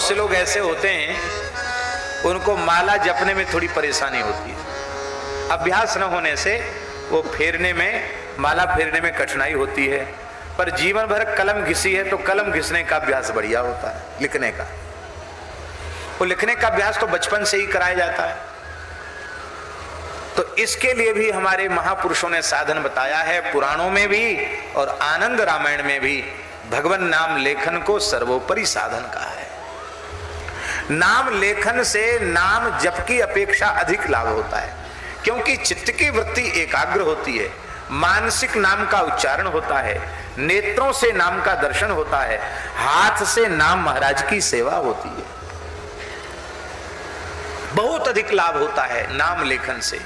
से लोग ऐसे होते हैं, उनको माला जपने में थोड़ी परेशानी होती है। अभ्यास न होने से वो फेरने में, माला फेरने में कठिनाई होती है। पर जीवन भर कलम घिसी है तो कलम घिसने का अभ्यास बढ़िया होता है, लिखने का। वो लिखने का अभ्यास तो बचपन से ही कराया जाता है। तो इसके लिए भी हमारे महापुरुषों ने साधन बताया है, पुराणों में भी और आनंद रामायण में भी। भगवान नाम लेखन को सर्वोपरि साधन कहा है। नाम लेखन से नाम जप की अपेक्षा अधिक लाभ होता है, क्योंकि चित्त की वृत्ति एकाग्र होती है, मानसिक नाम का उच्चारण होता है, नेत्रों से नाम का दर्शन होता है, हाथ से नाम महाराज की सेवा होती है। बहुत अधिक लाभ होता है नाम लेखन से।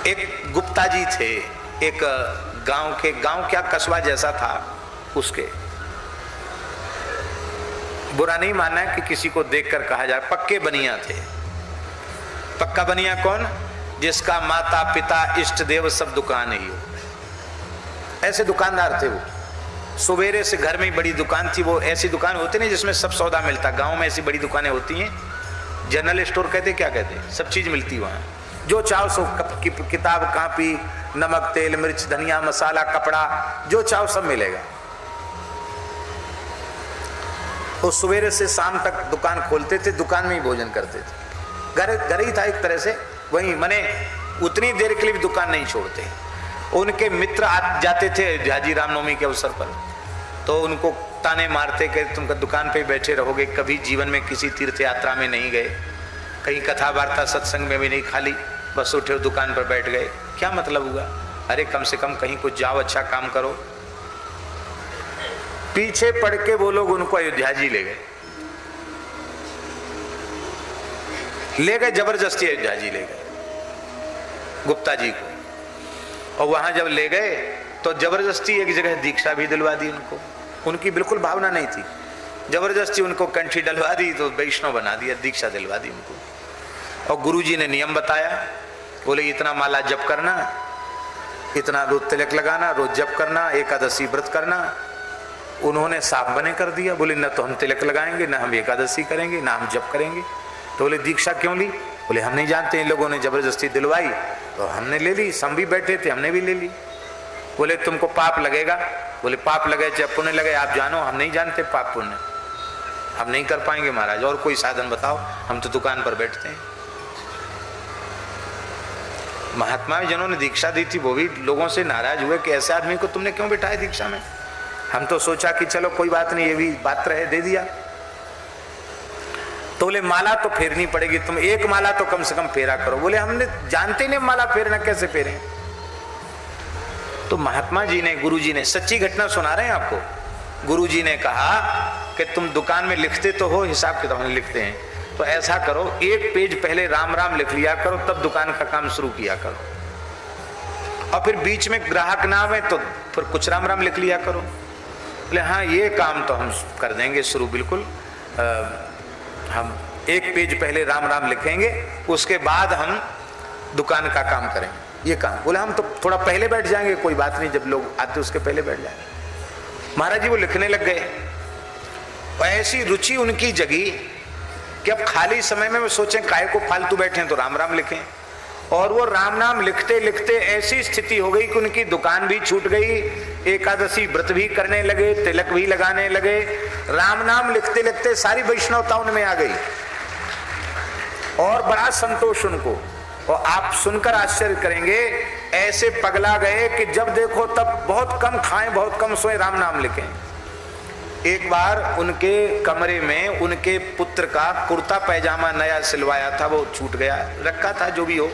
एक गुप्ता जी थे, एक गांव क्या कस्बा जैसा था, उसके बुरा नहीं मानना है कि किसी को देखकर कहा जाए, पक्के बनिया थे। पक्का बनिया कौन? जिसका माता पिता इष्ट देव सब दुकान ही हो, ऐसे दुकानदार थे वो। सवेरे से घर में ही बड़ी दुकान थी वो। ऐसी दुकान होती नहीं जिसमें सब सौदा मिलता, गांव में ऐसी बड़ी दुकानें होती हैं, जनरल स्टोर कहते, क्या कहते, सब चीज मिलती वहां। जो चाहो सो, किताब कापी, नमक तेल मिर्च धनिया मसाला कपड़ा, जो चाहो सब मिलेगा। वो सवेरे से शाम तक दुकान खोलते थे, दुकान में ही भोजन करते थे। घर ही था एक तरह से, वही मने उतनी देर के लिए भी दुकान नहीं छोड़ते। उनके मित्र जाते थे अयोध्या रामनवमी के अवसर पर, तो उनको ताने मारते कि तुम दुकान पे बैठे रहोगे, कभी जीवन में किसी तीर्थ यात्रा में नहीं गए, कहीं कथा वार्ता सत्संग में भी नहीं, खाली बस उठे दुकान पर बैठ गए, क्या मतलब हुआ? अरे कम से कम कहीं कुछ जाओ, अच्छा काम करो। पीछे पड़ के वो लोग उनको अयोध्या जी ले गए जबरदस्ती अयोध्या जी ले गए गुप्ता जी को। और वहां जब ले गए तो जबरदस्ती एक जगह दीक्षा भी दिलवा दी उनको। उनकी बिल्कुल भावना नहीं थी, जबरदस्ती उनको कंठी डलवा दी, तो वैष्णव बना दिया, दीक्षा दिलवा दी उनको। और गुरुजी ने नियम बताया, बोले इतना माला जप करना, इतना रोज तिलक लगाना, रोज जप करना, एकादशी व्रत करना। उन्होंने साफ बने कर दिया, बोले न तो हम तिलक लगाएंगे, न हम एकादशी करेंगे, न हम जप करेंगे। तो बोले दीक्षा क्यों ली? बोले हम नहीं जानते, इन लोगों ने जबरदस्ती दिलवाई तो हमने ले ली, हम भी बैठे थे हमने भी ले ली। बोले तुमको पाप लगेगा? बोले पाप लगे चाहे पुण्य लगे आप जानो, हम नहीं जानते पाप पुण्य, हम नहीं कर पाएंगे महाराज, और कोई साधन बताओ, हम तो दुकान पर बैठते हैं। महात्मा जिन्होंने दीक्षा दी थी वो भी लोगों से नाराज हुए कि ऐसे आदमी को तुमने क्यों बिठाया दीक्षा में। हम तो सोचा कि चलो कोई बात नहीं, ये भी बात रहे, दे दिया। तो बोले माला तो फेरनी पड़ेगी, तुम एक माला तो कम से कम फेरा करो। बोले हमने जानते नहीं माला फेरना कैसे फेरे। तो महात्मा जी ने, गुरु जी ने, सच्ची घटना सुना रहे हैं आपको। गुरु जी ने कहा कि तुम दुकान में लिखते तो हो, हिसाब किताब में लिखते हैं, तो ऐसा करो एक पेज पहले राम राम लिख लिया करो, तब दुकान का काम शुरू किया करो। और फिर बीच में ग्राहक ना आवे तो फिर कुछ राम राम लिख लिया करो। बोले हाँ ये काम तो हम कर देंगे शुरू, बिल्कुल हम एक पेज पहले राम राम लिखेंगे, उसके बाद हम दुकान का काम करेंगे, ये काम। बोले हम तो थोड़ा पहले बैठ जाएंगे, कोई बात नहीं, जब लोग आते उसके पहले बैठ जाएंगे। महाराज जी वो लिखने लग गए, ऐसी रुचि उनकी जगी कि अब खाली समय में वो सोचें काहे को फालतू बैठे तो राम राम लिखें। और वो राम नाम लिखते लिखते ऐसी स्थिति हो गई कि उनकी दुकान भी छूट गई, एकादशी व्रत भी करने लगे, तिलक भी लगाने लगे, राम नाम लिखते लिखते सारी वैष्णवता उनमें आ गई और बड़ा संतोष उनको। और आप सुनकर आश्चर्य करेंगे, ऐसे पगला गए कि जब देखो तब बहुत कम खाएं, बहुत कम सोएं, राम नाम लिखें। एक बार उनके कमरे में उनके पुत्र का कुर्ता पैजामा नया सिलवाया था, वो छूट गया, रखा था जो भी हो,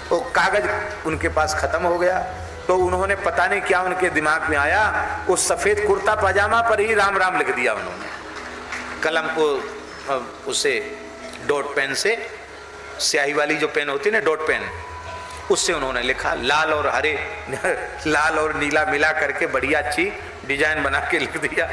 वो कागज उनके पास खत्म हो गया। तो उन्होंने पता नहीं क्या उनके दिमाग में आया, उस सफेद कुर्ता पैजामा पर ही राम राम लिख दिया उन्होंने, कलम को उसे डॉट पेन से, स्याही वाली जो पेन होती है ना डॉट पेन, उससे उन्होंने लिखा, लाल और हरे लाल और नीला मिला करके बढ़िया अच्छी डिजाइन बना के लिख दिया।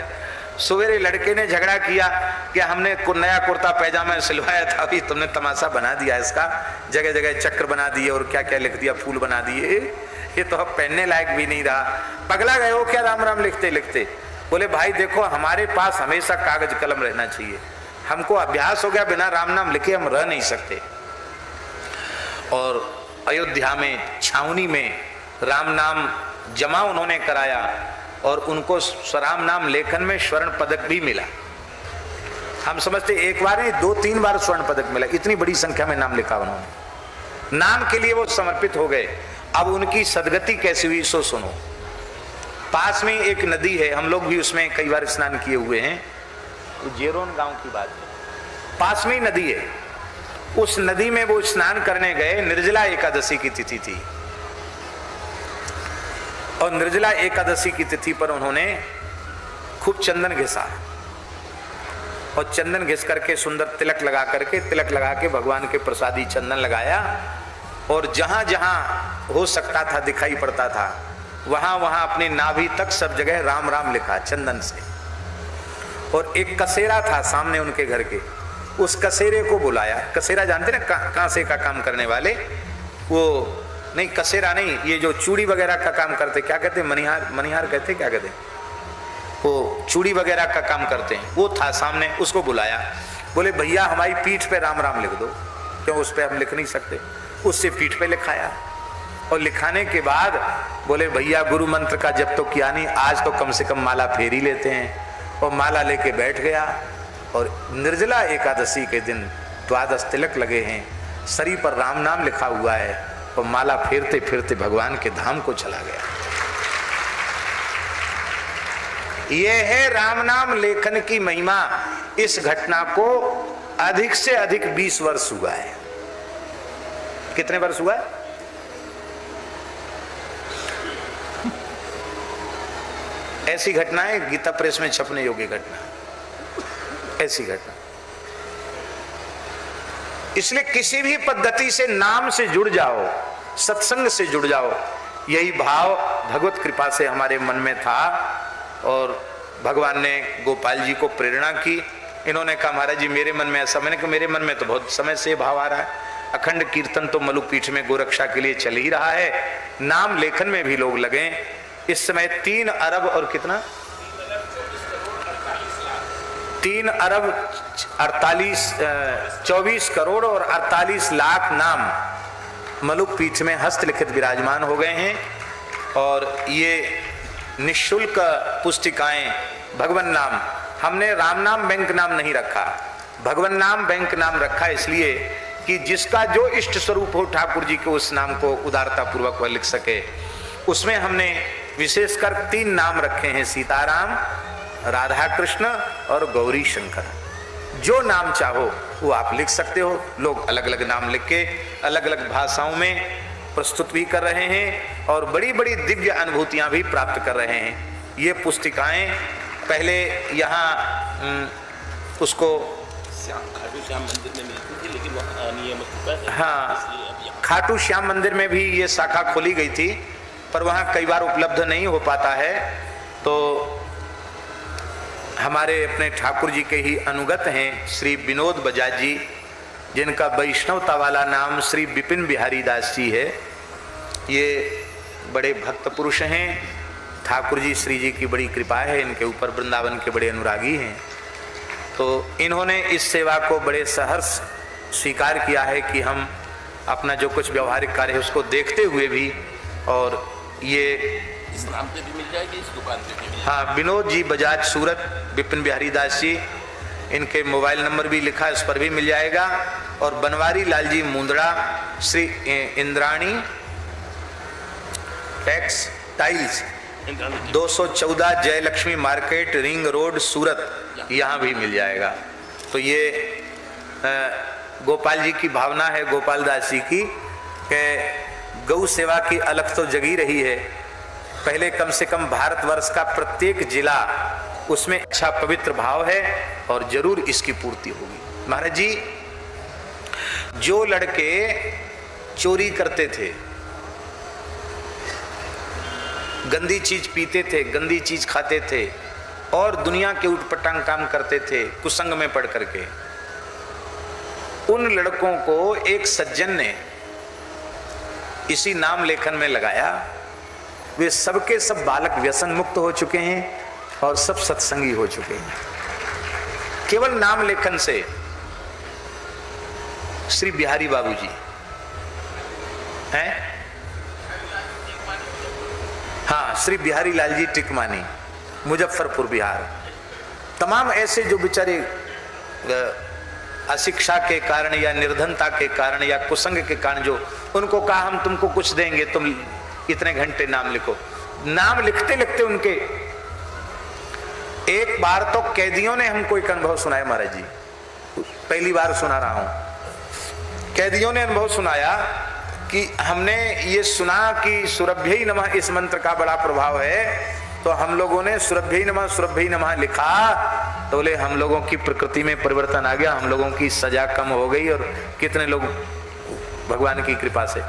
सवेरे लड़के ने झगड़ा किया कि हमने नया कुर्ता पैजामा सिलवाया था, अभी तुमने तमाशा बना दिया इसका, जगह जगह चक्र बना दिए और क्या क्या लिख दिया, फूल बना दिए, ये तो अब पहनने लायक भी नहीं रहा। पगला गए हो क्या राम राम लिखते लिखते। बोले भाई देखो हमारे पास हमेशा कागज कलम रहना चाहिए, हमको अभ्यास हो गया बिना राम नाम लिखे हम रह नहीं सकते। और अयोध्या में छावनी में राम नाम जमा उन्होंने कराया और उनको राम नाम लेखन में स्वर्ण पदक भी मिला। हम समझते एक बार नहीं 2-3 बार स्वर्ण पदक मिला, इतनी बड़ी संख्या में नाम लिखा उन्होंने, नाम के लिए वो समर्पित हो गए। अब उनकी सदगति कैसी हुई सो सुनो। पास में एक नदी है, हम लोग भी उसमें कई बार स्नान किए हुए हैं, जेरोन गांव की बात है, पास में ही नदी है। उस नदी में वो स्नान करने गए, निर्जला एकादशी की तिथि थी और निर्जला एकादशी की तिथि पर उन्होंने खूब चंदन घिसा और चंदन घिस करके सुंदर तिलक लगा के भगवान के प्रसादी चंदन लगाया और जहां जहां हो सकता था दिखाई पड़ता था वहां वहां अपनी नाभि तक सब जगह राम राम लिखा चंदन से। और एक कसेरा था सामने उनके घर के, उस कसेरे को बुलाया। कसेरा जानते ना, कांसे का काम करने वाले, वो नहीं कसेरा नहीं, ये जो चूड़ी वगैरह का काम करते, क्या कहते, मनिहार कहते, क्या कहते, वो चूड़ी वगैरह का काम करते हैं, वो था सामने। उसको बुलाया, बोले भैया हमारी पीठ पे राम राम लिख दो, क्यों उस पे हम लिख नहीं सकते। उससे पीठ पे लिखाया और लिखाने के बाद बोले भैया गुरु मंत्र का जब तो किया नहीं, आज तो कम से कम माला फेर ही लेते हैं। और माला लेके बैठ गया और निर्जला एकादशी के दिन 12 तिलक लगे हैं, शरीर पर राम नाम लिखा हुआ है और माला फेरते फिरते भगवान के धाम को चला गया। यह है राम नाम लेखन की महिमा। इस घटना को अधिक से अधिक 20 वर्ष हुआ है। कितने वर्ष हुआ है? ऐसी घटनाएं गीता प्रेस में छपने योग्य घटना, ऐसी घटना। इसलिए किसी भी पद्धति से नाम से जुड़ जाओ, सत्संग से जुड़ जाओ। यही भाव भगवत कृपा से हमारे मन में था और भगवान ने गोपाल जी को प्रेरणा की। इन्होंने कहा महाराज जी मेरे मन में ऐसा, मैंने कहा मेरे मन में तो बहुत समय से भाव आ रहा है। अखंड कीर्तन तो मलुपीठ में गोरक्षा के लिए चल ही रहा है, नाम लेखन में भी लोग लगे। इस समय 3 अरब और कितना 3 अरब 24 करोड़ और 48 लाख नाम मलुपीठ में हस्तलिखित विराजमान हो गए हैं। और ये निःशुल्क पुस्तिकाएं भगवान नाम, हमने राम नाम बैंक नाम नहीं रखा, भगवान नाम बैंक नाम रखा, इसलिए कि जिसका जो इष्ट स्वरूप हो ठाकुर जी के उस नाम को उदारता पूर्वक वह लिख सके। उसमें हमने विशेषकर 3 नाम रखे हैं, सीताराम, राधा कृष्ण और गौरी शंकर। जो नाम चाहो वो आप लिख सकते हो। लोग अलग अलग नाम लिख के अलग अलग भाषाओं में प्रस्तुत भी कर रहे हैं और बड़ी बड़ी दिव्य अनुभूतियां भी प्राप्त कर रहे हैं। ये पुस्तिकाएं पहले यहाँ उसको खाटू श्याम मंदिर में मिलती थी, लेकिन वहाँ अनियमित, हाँ, खाटू श्याम मंदिर में भी ये शाखा खोली गई थी, पर वहाँ कई बार उपलब्ध नहीं हो पाता है। तो हमारे अपने ठाकुर जी के ही अनुगत हैं श्री विनोद बजाज जी, जिनका वैष्णवता वाला नाम श्री विपिन बिहारी दास जी है। ये बड़े भक्त पुरुष हैं, ठाकुर जी श्री जी की बड़ी कृपा है इनके ऊपर, वृंदावन के बड़े अनुरागी हैं। तो इन्होंने इस सेवा को बड़े सहर्ष स्वीकार किया है कि हम अपना जो कुछ व्यवहारिक कार्य है उसको देखते हुए भी, और ये इस नाम पे भी मिल जाएगी, इस दुकान पे भी मिल जाएगी। हाँ, विनोद जी बजाज सूरत, विपिन बिहारी दास जी, इनके मोबाइल नंबर भी लिखा है, उस पर भी मिल जाएगा। और Banwari Lal ji Mundra, Shri Indrani textiles 214 Jayalakshmi market ring road Surat, यहाँ भी मिल जाएगा। तो ये गोपाल जी की भावना है, गोपाल दास जी की, कि गौ सेवा की अलग तो जगी रही है। पहले कम से कम भारतवर्ष का प्रत्येक जिला उसमें अच्छा पवित्र भाव है और जरूर इसकी पूर्ति होगी। महाराज जी, जो लड़के चोरी करते थे, गंदी चीज पीते थे, गंदी चीज खाते थे और दुनिया के उटपटांग काम करते थे कुसंग में पड़ करके, उन लड़कों को एक सज्जन ने इसी नाम लेखन में लगाया। वे सबके सब बालक व्यसन मुक्त हो चुके हैं और सब सत्संगी हो चुके हैं केवल नाम लेखन से। श्री बिहारी बाबूजी हैं, हाँ, श्री बिहारी लाल जी टिकमानी, मुजफ्फरपुर बिहार। तमाम ऐसे जो बेचारे अशिक्षा के कारण या निर्धनता के कारण या कुसंग के कारण, जो उनको कहा हम तुमको कुछ देंगे, तुम इतने घंटे नाम लिखो, नाम लिखते लिखते उनके एक बार तो कैदियों ने हमको एक अनुभव सुनाया महाराज जी, पहली बार सुना रहा हूं। कैदियों ने अनुभव सुनाया कि हमने ये सुना कि सुरभ्यै नमः इस मंत्र का बड़ा प्रभाव है, तो हम लोगों ने सुरभ्यै नमः लिखा, तो बोले हम लोगों की प्रकृति में परिवर्तन आ गया, हम लोगों की सजा कम हो गई, और कितने लोग भगवान की कृपा से।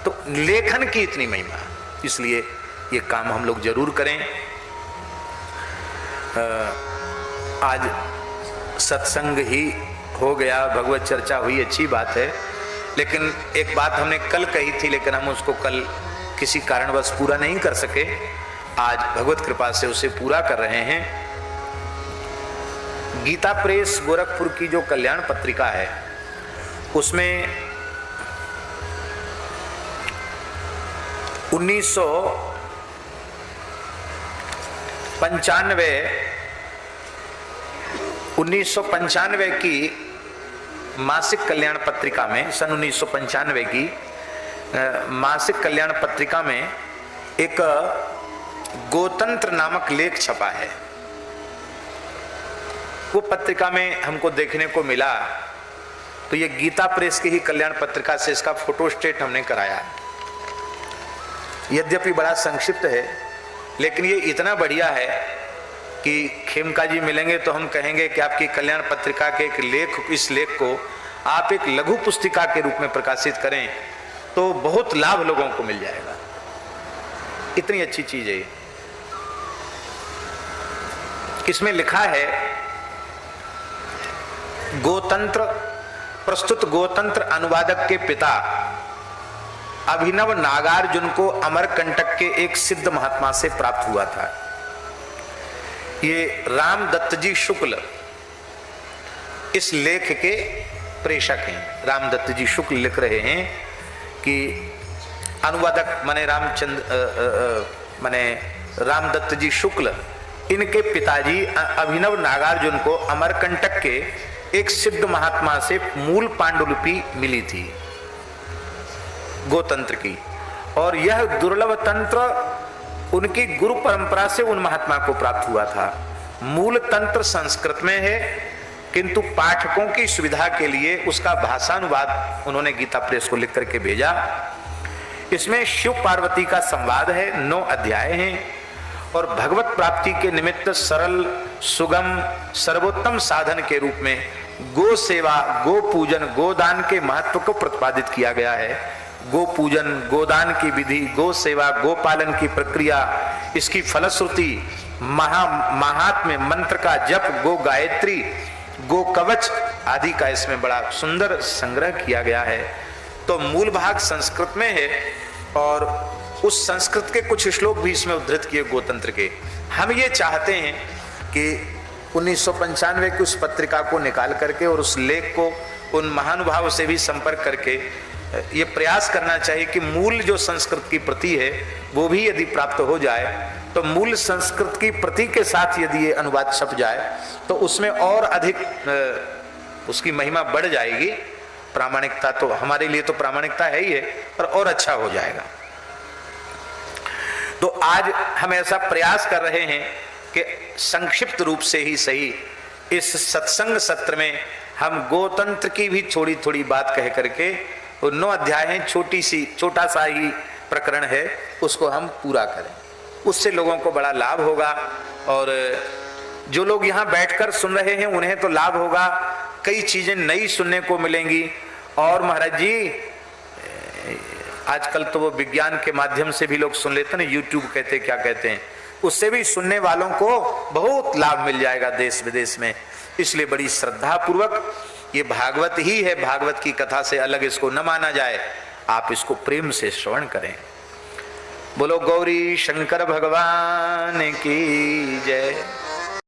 तो लेखन की इतनी महिमा, इसलिए ये काम हम लोग जरूर करें। आज सत्संग ही हो गया, भगवत चर्चा हुई, अच्छी बात है, लेकिन एक बात हमने कल कही थी, लेकिन हम उसको कल किसी कारणवश पूरा नहीं कर सके। आज भगवत कृपा से उसे पूरा कर रहे हैं। गीता प्रेस गोरखपुर की जो कल्याण पत्रिका है, उसमें 1995 की मासिक कल्याण पत्रिका में, सन 1995 की मासिक कल्याण पत्रिका में एक गोतंत्र नामक लेख छपा है। वो पत्रिका में हमको देखने को मिला, तो ये गीता प्रेस की ही कल्याण पत्रिका से इसका फोटोस्टेट हमने कराया। यद्यपि बड़ा संक्षिप्त है, लेकिन ये इतना बढ़िया है कि खेमका जी मिलेंगे तो हम कहेंगे कि आपकी कल्याण पत्रिका के एक लेख, इस लेख को आप एक लघु पुस्तिका के रूप में प्रकाशित करें तो बहुत लाभ लोगों को मिल जाएगा। इतनी अच्छी चीज है। इसमें लिखा है, गोतंत्र प्रस्तुत गोतंत्र अनुवादक के पिता अभिनव नागार्जुन को अमरकंटक के एक सिद्ध महात्मा से प्राप्त हुआ था। ये रामदत्त जी शुक्ल इस लेख के प्रेषक हैं। रामदत्त जी शुक्ल लिख रहे हैं कि अनुवादक माने रामदत्त जी शुक्ल, इनके पिताजी अभिनव नागार्जुन को अमरकंटक के एक सिद्ध महात्मा से मूल पांडुलिपि मिली थी गोतंत्र की, और यह दुर्लभ तंत्र उनकी गुरु परंपरा से उन महात्मा को प्राप्त हुआ था। मूल तंत्र संस्कृत में है, किंतु पाठकों की सुविधा के लिए उसका भाषानुवाद उन्होंने गीता प्रेस को लिख करके भेजा। इसमें शिव पार्वती का संवाद है, 9 अध्याय हैं, और भगवत प्राप्ति के निमित्त सरल सुगम सर्वोत्तम साधन के रूप में गो सेवा, गो पूजन, गोदान के महत्व को प्रतिपादित किया गया है। गो पूजन, गोदान की विधि, गो सेवा, गो पालन की प्रक्रिया, इसकी फलश्रुति, महात्म्य, मंत्र का जप, गो गायत्री, गो कवच आदि का इसमें बड़ा सुंदर संग्रह किया गया है। तो मूल भाग संस्कृत में है, और उस संस्कृत के कुछ श्लोक भी इसमें उद्धृत किए गोतंत्र के। हम ये चाहते हैं कि 1995 की उस पत्रिका को निकाल करके और उस लेख को उन महानुभाव से भी संपर्क करके ये प्रयास करना चाहिए कि मूल जो संस्कृत की प्रति है वो भी यदि प्राप्त हो जाए, तो मूल संस्कृत की प्रति के साथ यदि ये अनुवाद छप जाए तो उसमें और अधिक उसकी महिमा बढ़ जाएगी। प्रामाणिकता तो हमारे लिए तो प्रामाणिकता है ही है, और अच्छा हो जाएगा। तो आज हम ऐसा प्रयास कर रहे हैं कि संक्षिप्त रूप से ही सही इस सत्संग सत्र में हम गोतंत्र की भी थोड़ी थोड़ी बात कह करके, 9 अध्याय हैं, छोटा सा ही प्रकरण है, उसको हम पूरा करें। उससे लोगों को बड़ा लाभ होगा, और जो लोग यहाँ बैठकर सुन रहे हैं उन्हें तो लाभ होगा, कई चीजें नई सुनने को मिलेंगी। और महाराज जी आजकल तो वो विज्ञान के माध्यम से भी लोग सुन लेते हैं, यूट्यूब कहते क्या कहते हैं, उससे भी सुनने वालों को बहुत लाभ मिल जाएगा देश विदेश में। इसलिए बड़ी श्रद्धा पूर्वक, ये भागवत ही है, भागवत की कथा से अलग इसको न माना जाए, आप इसको प्रेम से श्रवण करें। बोलो गौरी शंकर भगवान की जय।